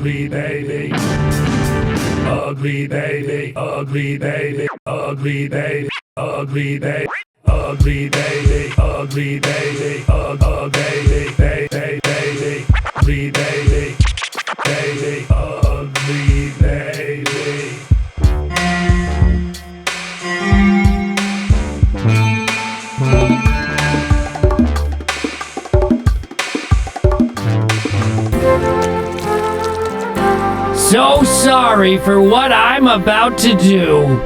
ugly baby, ugly baby, ugly baby, ugly baby, ugly baby, ugly baby, ugly baby, ugly baby, baby, baby, ugly baby, baby, ugly baby. So sorry for what I'm about to do.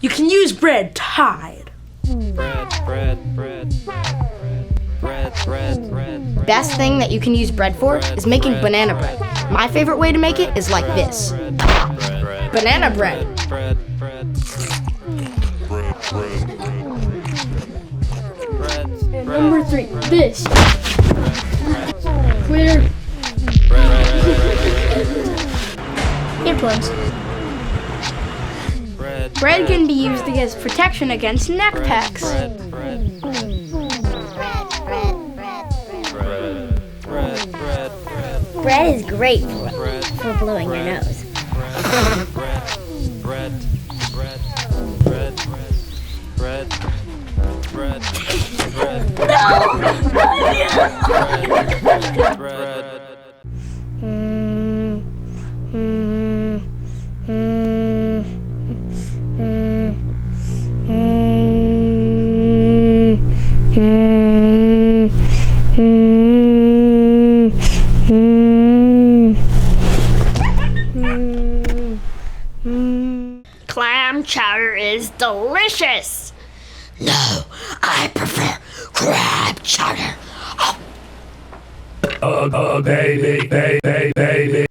You can use bread tied. Best thing that you can use bread for is making banana bread. My favorite way to make it is like this. Banana bread. And number 3, this. Clear. Earplugs. Bread can be used as protection against neck packs. Bread is great for blowing your nose. Clam chowder is delicious. No, I prefer crab chowder. Baby, baby, baby.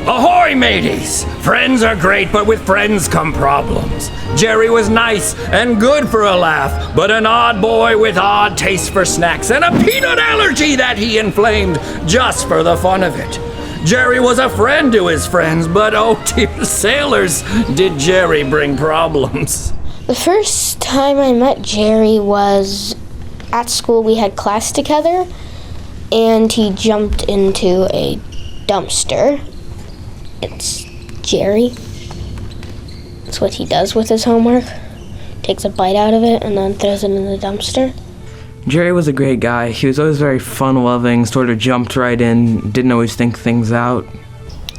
Ahoy, mateys! Friends are great, but with friends come problems. Jerry was nice and good for a laugh, but an odd boy with odd taste for snacks and a peanut allergy that he inflamed just for the fun of it. Jerry was a friend to his friends, but oh dear sailors, did Jerry bring problems. The first time I met Jerry was at school. We had class together, and he jumped into a dumpster. It's Jerry. That's what he does with his homework. Takes a bite out of it and then throws it in the dumpster. Jerry was a great guy. He was always very fun-loving, sort of jumped right in, didn't always think things out.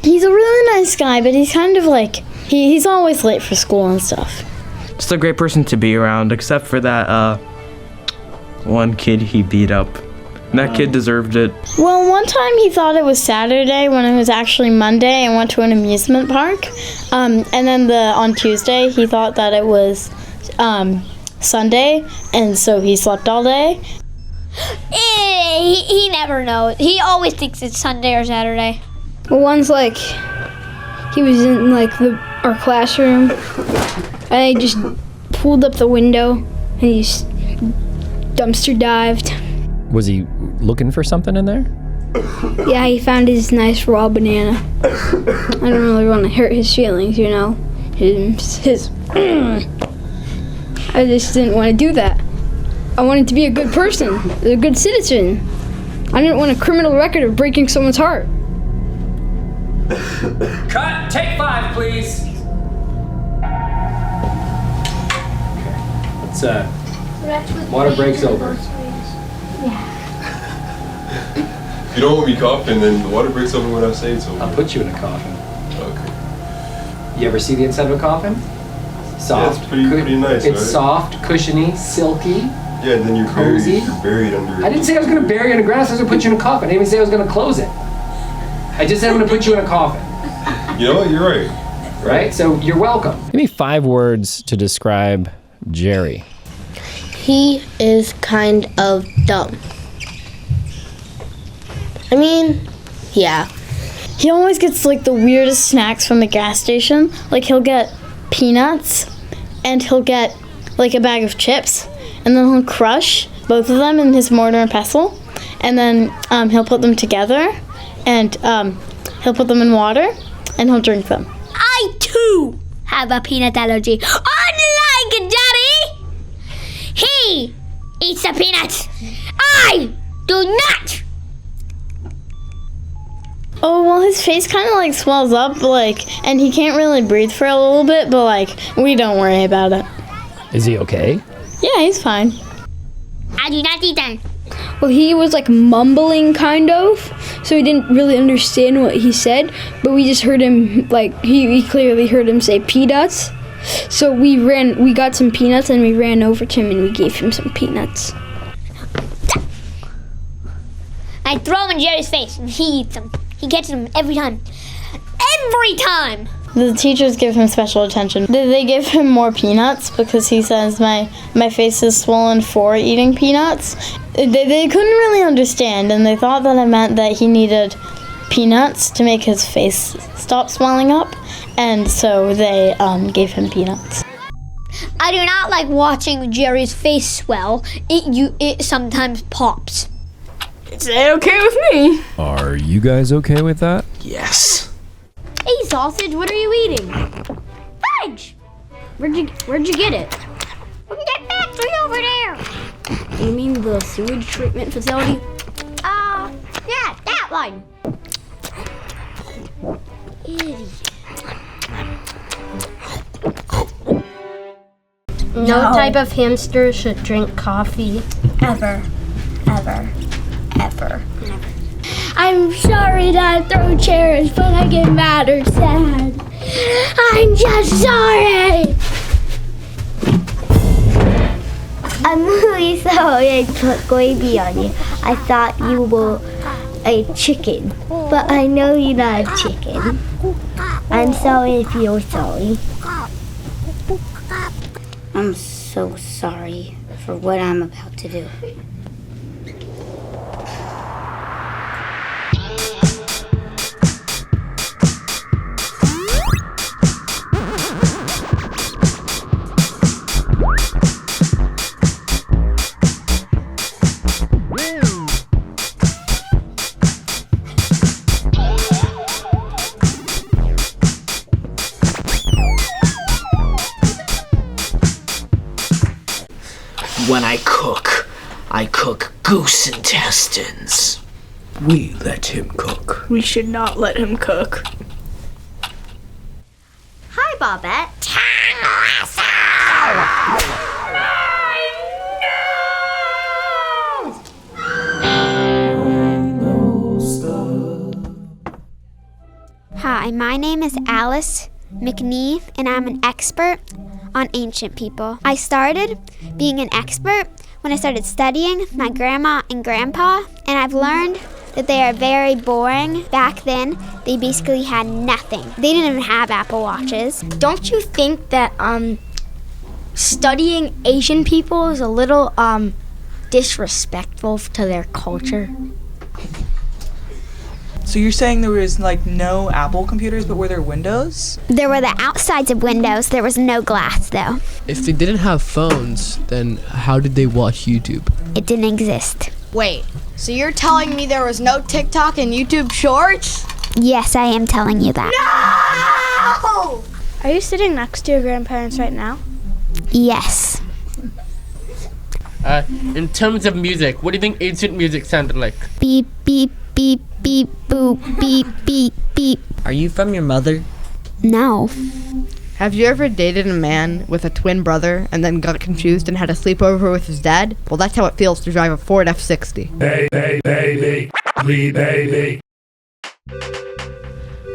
He's a really nice guy, but he's kind of like, he's always late for school and stuff. Just a great person to be around, except for that one kid he beat up. That kid deserved it. Well, one time he thought it was Saturday when it was actually Monday and went to an amusement park. And then on Tuesday he thought that it was Sunday, and so he slept all day. He never knows. He always thinks it's Sunday or Saturday. Well, one's like, he was in like our classroom, and he just pulled up the window and he just dumpster dived. Was he looking for something in there? Yeah, he found his nice raw banana. I don't really want to hurt his feelings, you know. His I just didn't want to do that. I wanted to be a good person, a good citizen. I didn't want a criminal record of breaking someone's heart. Cut! Take 5, please! Let's, water breaks over. If you don't want me coughing, then the water breaks over when I say it's over. I'll put you in a coffin. Okay. You ever see the inside of a coffin? Soft. it's pretty nice, It's right? soft, cushiony, silky. Yeah, and then you're Cozy. you're buried under it. I didn't say I was going to bury you in the grass. I was going to put you in a coffin. I didn't even say I was going to close it. I just said I'm going to put you in a coffin. You know what? You're right. Right? So you're welcome. Give me 5 words to describe Jerry. He is kind of dumb. I mean, yeah. He always gets like the weirdest snacks from the gas station. Like he'll get peanuts and he'll get like a bag of chips and then he'll crush both of them in his mortar and pestle and then he'll put them together and he'll put them in water and he'll drink them. I too have a peanut allergy. Unlike Daddy, he eats the peanuts. I do not. Oh, well, his face kind of like swells up, like, and he can't really breathe for a little bit, but like, we don't worry about it. Is he okay? Yeah, he's fine. I do not eat them. Well, he was like mumbling kind of, so we didn't really understand what he said, but we just heard him, like, we clearly heard him say peanuts. So we got some peanuts and we ran over to him and we gave him some peanuts. I throw them in Jerry's face and he eats them. He gets them every time. Every time! The teachers give him special attention. They give him more peanuts because he says my face is swollen for eating peanuts. They couldn't really understand, and they thought that it meant that he needed peanuts to make his face stop swelling up, and so they gave him peanuts. I do not like watching Jerry's face swell. It sometimes pops. It's okay with me. Are you guys okay with that? Yes. Hey, sausage, what are you eating? Fudge! Where'd you get it? From that factory over there. You mean the sewage treatment facility? Yeah, that one. No type of hamster should drink coffee. Ever. I'm sorry that I throw chairs, but I get mad or sad. I'm just sorry. I'm really sorry I put gravy on you. I thought you were a chicken, but I know you're not a chicken. I'm sorry if you're sorry. I'm so sorry for what I'm about to do. When I cook goose intestines. We let him cook. We should not let him cook. Hi, Bobette. Hi, my name is Alice McNee, and I'm an expert on ancient people. I started being an expert when I started studying my grandma and grandpa, and I've learned that they are very boring. Back then, they basically had nothing. They didn't even have Apple Watches. Don't you think that studying Asian people is a little disrespectful to their culture? So you're saying there was like no Apple computers, but were there Windows? There were the outsides of windows. There was no glass, though. If they didn't have phones, then how did they watch YouTube? It didn't exist. Wait, so you're telling me there was no TikTok and YouTube Shorts? Yes, I am telling you that. No! Are you sitting next to your grandparents right now? Yes. In terms of music, what do you think ancient music sounded like? Beep, beep, beep, beep, boop, beep, beep, beep. Are you from your mother? No. Have you ever dated a man with a twin brother and then got confused and had a sleepover with his dad? Well, that's how it feels to drive a Ford F-60. Baby.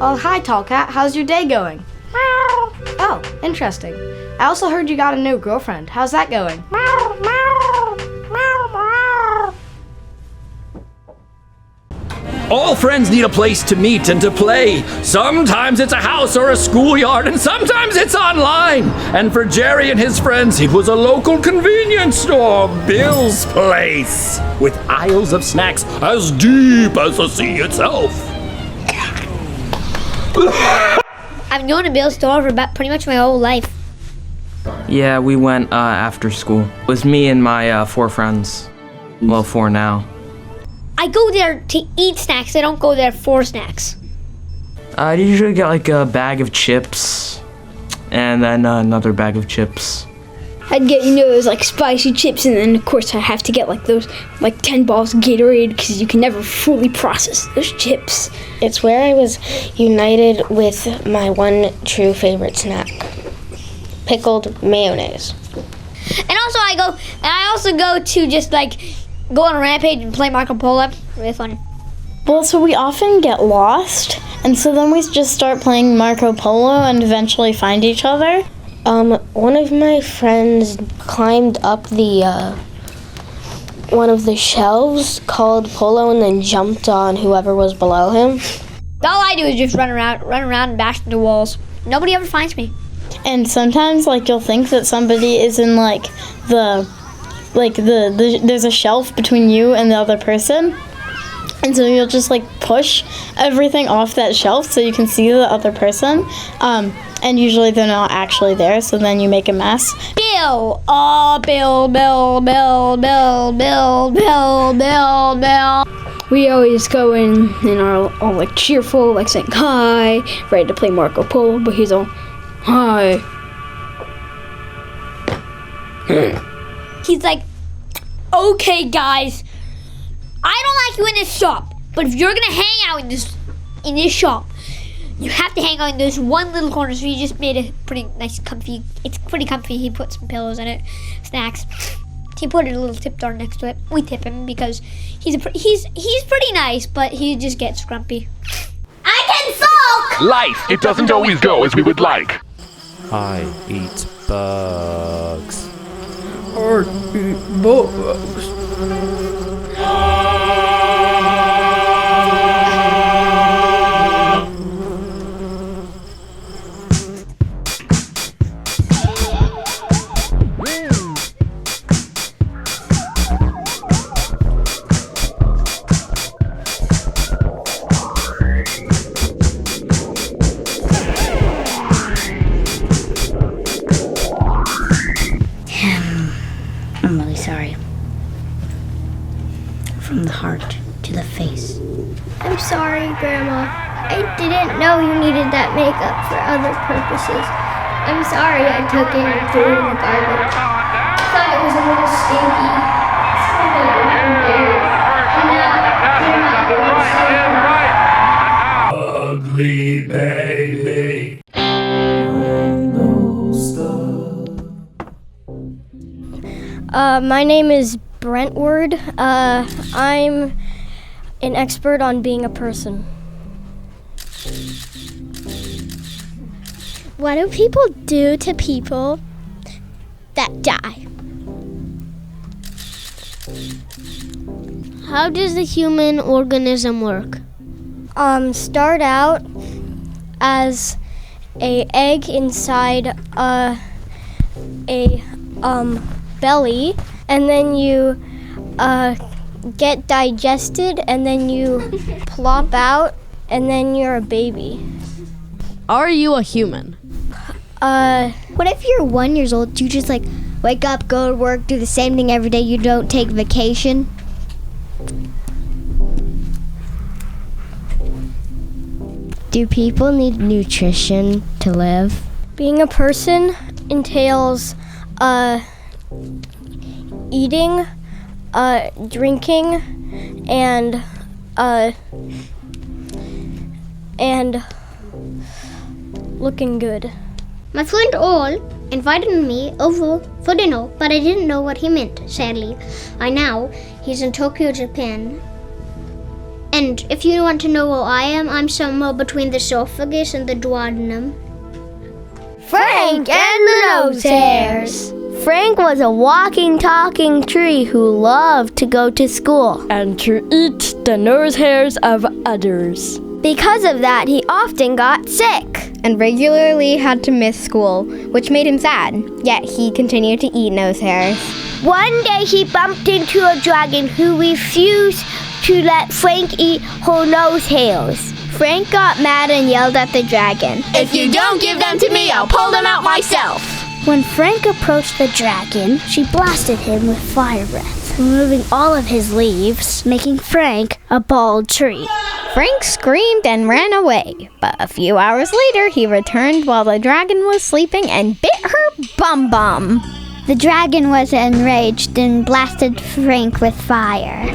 Oh, hi, Tall Cat. How's your day going? Oh, interesting. I also heard you got a new girlfriend. How's that going? All friends need a place to meet and to play. Sometimes it's a house or a schoolyard, and sometimes it's online. And for Jerry and his friends, it was a local convenience store, Bill's Place, with aisles of snacks as deep as the sea itself. I've known a Bill's store for about pretty much my whole life. Yeah, we went after school. It was me and my 4 friends. Well, 4 now. I go there to eat snacks. I don't go there for snacks. I usually get like a bag of chips and then another bag of chips. I'd get, those like spicy chips, and then of course I have to get like those like 10 balls of Gatorade because you can never fully process those chips. It's where I was united with my one true favorite snack, pickled mayonnaise. And also I also go to just like go on a rampage and play Marco Polo. Really fun. Well, so we often get lost, and so then we just start playing Marco Polo and eventually find each other. One of my friends climbed up the one of the shelves called Polo and then jumped on whoever was below him. All I do is just run around and bash into walls. Nobody ever finds me. And sometimes like you'll think that somebody is in like there's a shelf between you and the other person, and so you'll just like push everything off that shelf so you can see the other person, and usually they're not actually there, so then you make a mess. Bill! Oh, Bill. We always go in and are all like cheerful, like saying hi, ready to play Marco Polo, but he's all, hi. He's like, okay, guys, I don't like you in this shop, but if you're gonna hang out in this shop, you have to hang out in this one little corner. So he just made a pretty nice, comfy. It's pretty comfy. He put some pillows in it, snacks. He put a little tip jar next to it. We tip him because he's pretty nice, but he just gets grumpy. I can sulk. Life, it doesn't always go as we would like. I eat bugs. Or eat bugs. I'm really sorry. From the heart to the face. I'm sorry, Grandma. I didn't know you needed that makeup for other purposes. I'm sorry I took it and threw it in the garbage. I thought it was a little stinky. Something around there. And now, Ugly baby. My name is Brentward. I'm an expert on being a person. What do people do to people that die? How does the human organism work? Start out as a egg inside a belly, and then you get digested, and then you plop out, and then you're a baby. Are you a human? What if you're 1 year old? Do you just like wake up, go to work, do the same thing every day? You don't take vacation? Do people need nutrition to live? Being a person entails eating, drinking, and looking good. My friend All invited me over for dinner, but I didn't know what he meant, sadly. I know he's in Tokyo, Japan. And if you want to know where I am, I'm somewhere between the esophagus and the duodenum. Frank and the Nose Hairs. Frank was a walking, talking tree who loved to go to school and to eat the nose hairs of others. Because of that, he often got sick and regularly had to miss school, which made him sad. Yet he continued to eat nose hairs. One day he bumped into a dragon who refused to let Frank eat her nose hairs. Frank got mad and yelled at the dragon, "If you don't give them to me, I'll pull them out myself." When Frank approached the dragon, she blasted him with fire breath, removing all of his leaves, making Frank a bald tree. Frank screamed and ran away, but a few hours later he returned while the dragon was sleeping and bit her bum-bum. The dragon was enraged and blasted Frank with fire.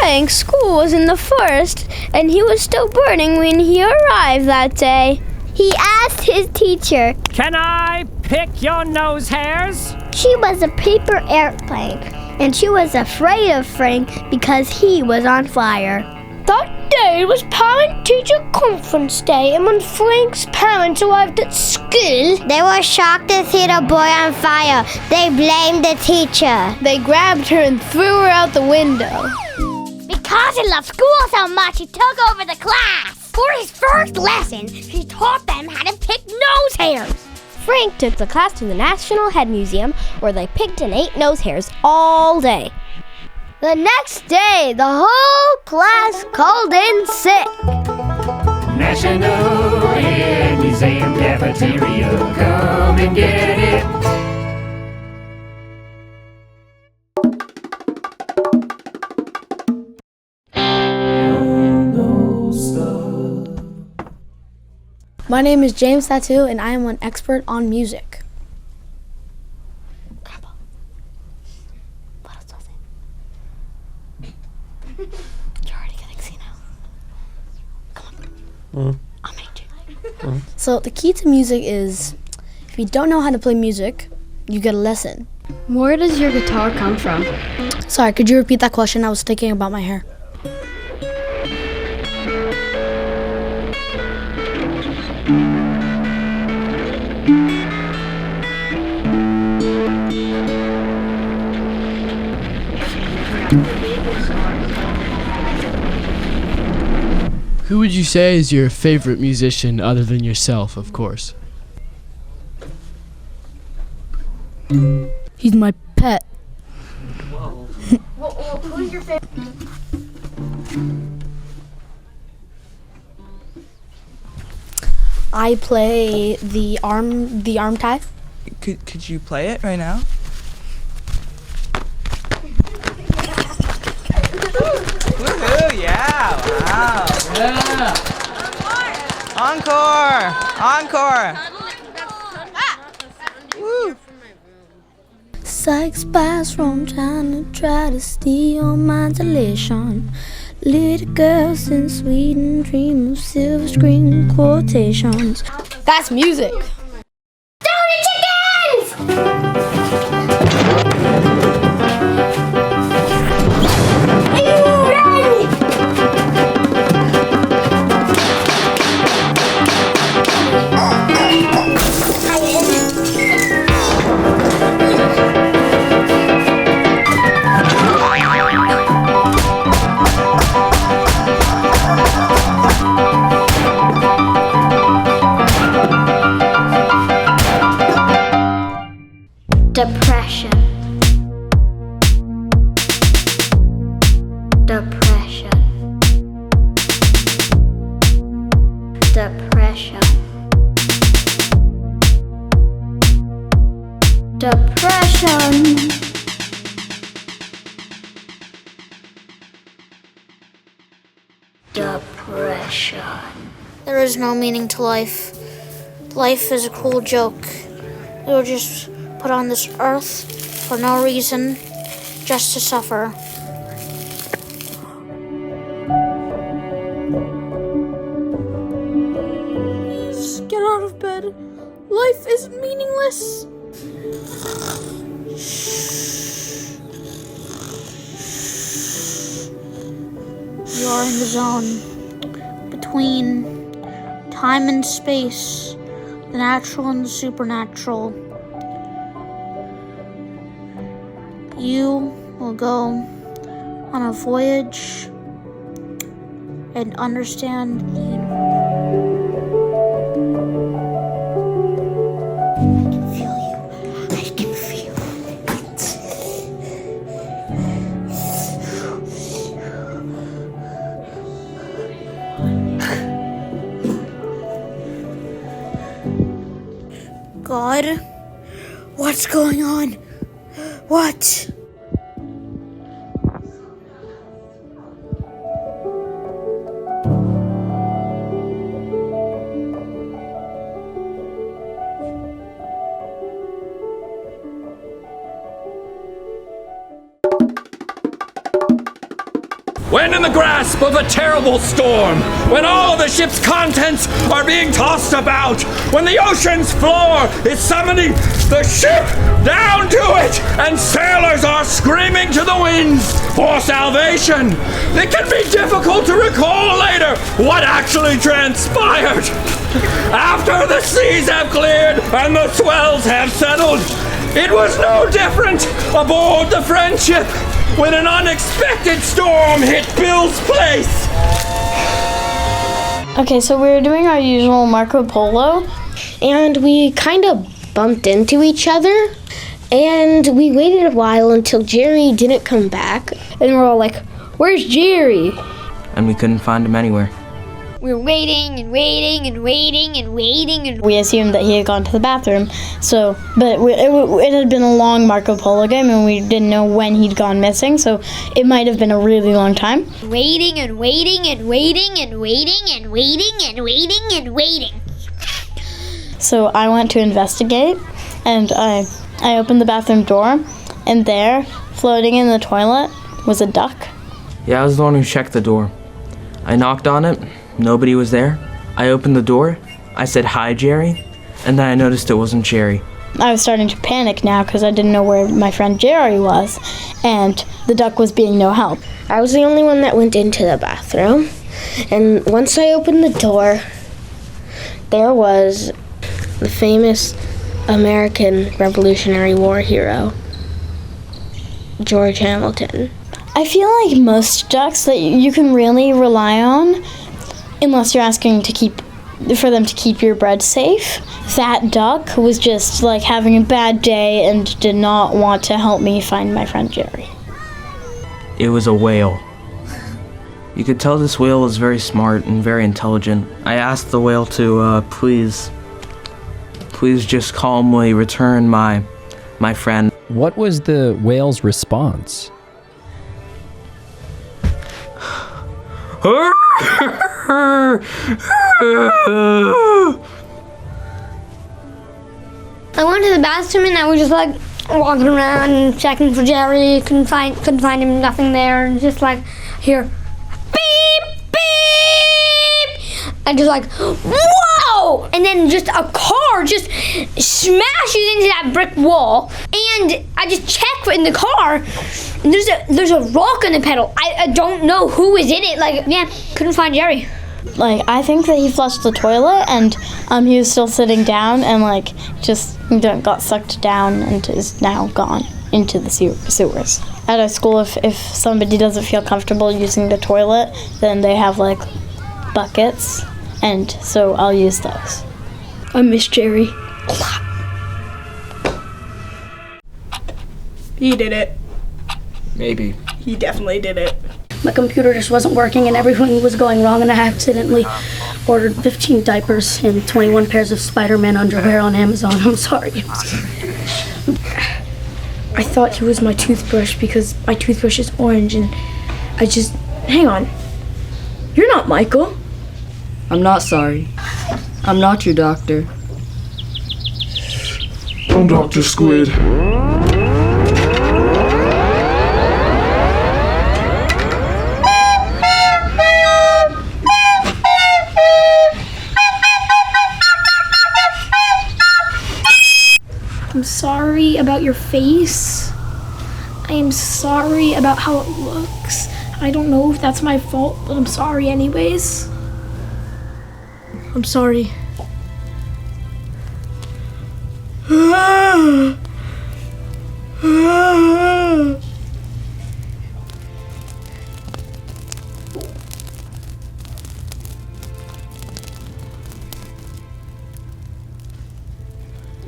Frank's school was in the forest, and he was still burning when he arrived that day. He asked his teacher, "Can I pick your nose hairs?" She was a paper airplane, and she was afraid of Frank because he was on fire. That day was parent-teacher conference day, and when Frank's parents arrived at school, they were shocked to see the boy on fire. They blamed the teacher. They grabbed her and threw her out the window. Because he loved school so much, he took over the class. For his first lesson, he taught them how to pick nose hairs. Frank took the class to the National Head Museum, where they picked and ate nose hairs all day. The next day, the whole class called in sick. National Head Museum cafeteria, come and get it. My name is James Tattoo, and I am an expert on music. Grandpa, what else was it? You're already getting senile. Come on. I'll make you. So the key to music is, if you don't know how to play music, you get a lesson. Where does your guitar come from? Sorry, could you repeat that question? I was thinking about my hair. Who would you say is your favorite musician other than yourself, of course? He's my pet. Who's your favorite? I play the arm tie. Could you play it right now? Woohoo! Yeah! Wow! Yeah! Encore! Woo! Psych spies from China try to steal my elation. Little girls in Sweden dream of silver screen quotations. That's music. Depression. Depression. Depression. Depression. Depression. There is no meaning to life. Life is a cruel joke. We were just put on this earth for no reason, just to suffer. Just get out of bed. Life is meaningless. You are in the zone between time and space, the natural and the supernatural. You will go on a voyage and understand the universe. God, what's going on? What? When in the grasp of a terrible storm, when all of the ship's contents are being tossed about, when the ocean's floor is summoning the ship down to it, and sailors are screaming to the winds for salvation, it can be difficult to recall later what actually transpired. After the seas have cleared and the swells have settled, it was no different aboard the Friendship when an unexpected storm hit Bill's place. Okay, so we were doing our usual Marco Polo, and we kind of bumped into each other, and we waited a while until Jerry didn't come back. And we're all like, where's Jerry? And we couldn't find him anywhere. We were waiting and waiting and waiting and waiting and we assumed that he had gone to the bathroom. So, but it had been a long Marco Polo game, and we didn't know when he'd gone missing. So it might have been a really long time. waiting and waiting and waiting and waiting and waiting and waiting and waiting. So I went to investigate, and I opened the bathroom door, and there, floating in the toilet, was a duck. Yeah, I was the one who checked the door. I knocked on it. Nobody was there. I opened the door. I said, "Hi, Jerry," and then I noticed it wasn't Jerry. I was starting to panic now because I didn't know where my friend Jerry was, and the duck was being no help. I was the only one that went into the bathroom, and once I opened the door, there was the famous American Revolutionary War hero, George Hamilton. I feel like most ducks that you can really rely on, unless you're asking for them to keep your bread safe. That duck was just like having a bad day and did not want to help me find my friend Jerry. It was a whale. You could tell this whale was very smart and very intelligent. I asked the whale to please just calmly return my friend. What was the whale's response? I went to the bathroom and I was just like walking around and checking for Jerry. Couldn't find him. Nothing there. And just like hear beep beep. And just like whoa! And then just a car just smashes into that brick wall. And I just check in the car. And there's a rock on the pedal. I don't know who is in it. Like yeah, couldn't find Jerry. Like, I think that he flushed the toilet and he was still sitting down and like just got sucked down and is now gone into the sewers. At our school, if somebody doesn't feel comfortable using the toilet, then they have like buckets, and so I'll use those. I miss Jerry a lot. He did it. Maybe. He definitely did it. My computer just wasn't working and everything was going wrong, and I accidentally ordered 15 diapers and 21 pairs of Spider-Man underwear on Amazon. I'm sorry. I thought he was my toothbrush because my toothbrush is orange, and hang on. You're not Michael. I'm not sorry. I'm not your doctor. I'm Dr. Squid. I'm sorry about your face. I am sorry about how it looks. I don't know if that's my fault, but I'm sorry anyways. I'm sorry.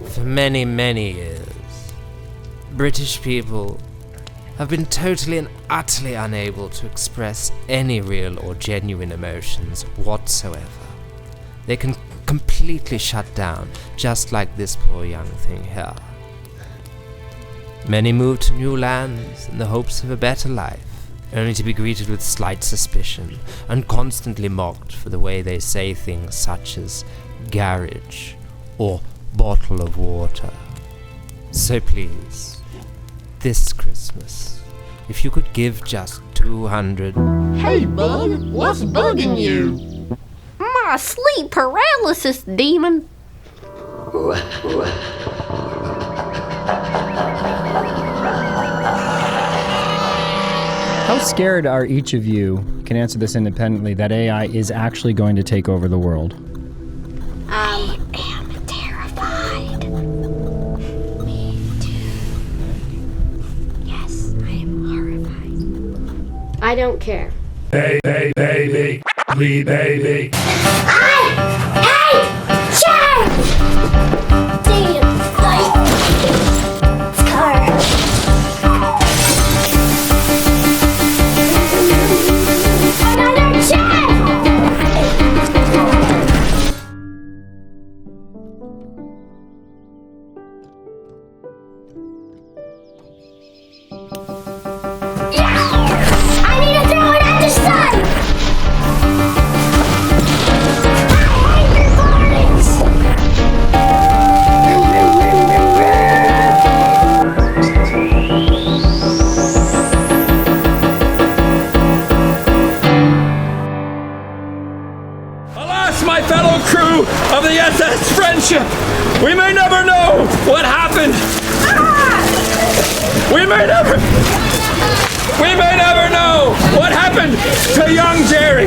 For many, many years, British people have been totally and utterly unable to express any real or genuine emotions whatsoever. They can completely shut down, just like this poor young thing here. Many move to new lands in the hopes of a better life, only to be greeted with slight suspicion and constantly mocked for the way they say things such as garage or bottle of water. So please, this Christmas, if you could give just 200... Hey, bug, what's bugging you? My sleep paralysis, demon. How scared are each of you, can answer this independently, that AI is actually going to take over the world? I am terrified. Me too. Yes, I am horrified. I don't care. Baby, baby, please, baby. My fellow crew of the SS Friendship, we may never know what happened. We may never know what happened to young Jerry.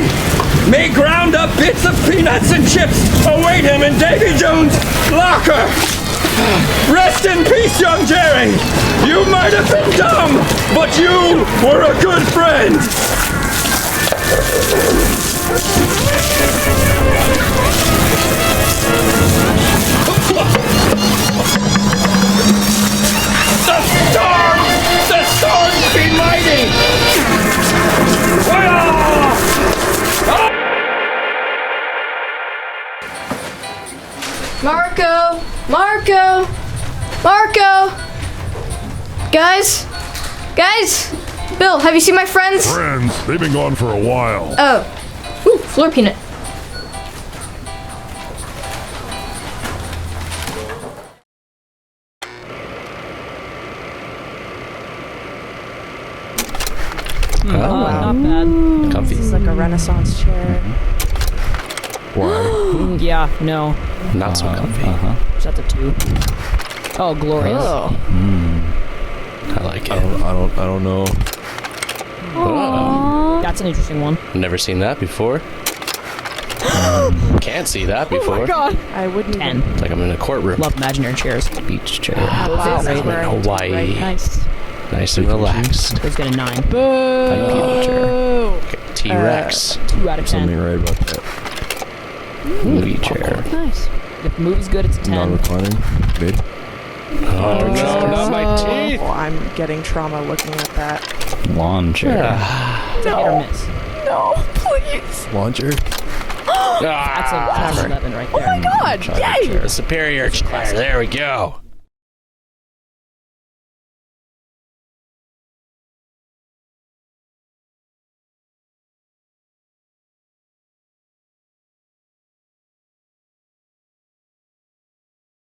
May ground up bits of peanuts and chips await him in Davy Jones' locker. Rest in peace, young Jerry. You might have been dumb, but you were a good friend. The storms be mighty! Marco! Guys! Bill, have you seen my friends? Friends? They've been gone for a while. Oh. Ooh, floor peanut. Not bad. Comfy. This is like a Renaissance chair. Why? Yeah, no. Not so comfy. Is that the 2? Oh, glorious. Oh. I like it. I don't know. That's an interesting one. Never seen that before. Can't see that before. Oh my god. I wouldn't. 10. It's like I'm in a courtroom. Love imaginary chairs. Beach chair. Wow. Hawaii. Right. Nice. Nice and relaxed. Let's get a 9. Computer chair. Okay. T-Rex. 2 out of 10. Something right about that. Movie chair. Nice. If the movie's good, it's a 10. Non-reclining. Big. Oh no, not my teeth! Oh, I'm getting trauma looking at that. Lawn chair. Hit or miss. No, please. Lawn chair? That's a 11 right there. Oh my god, yay! The superior chair, there we go.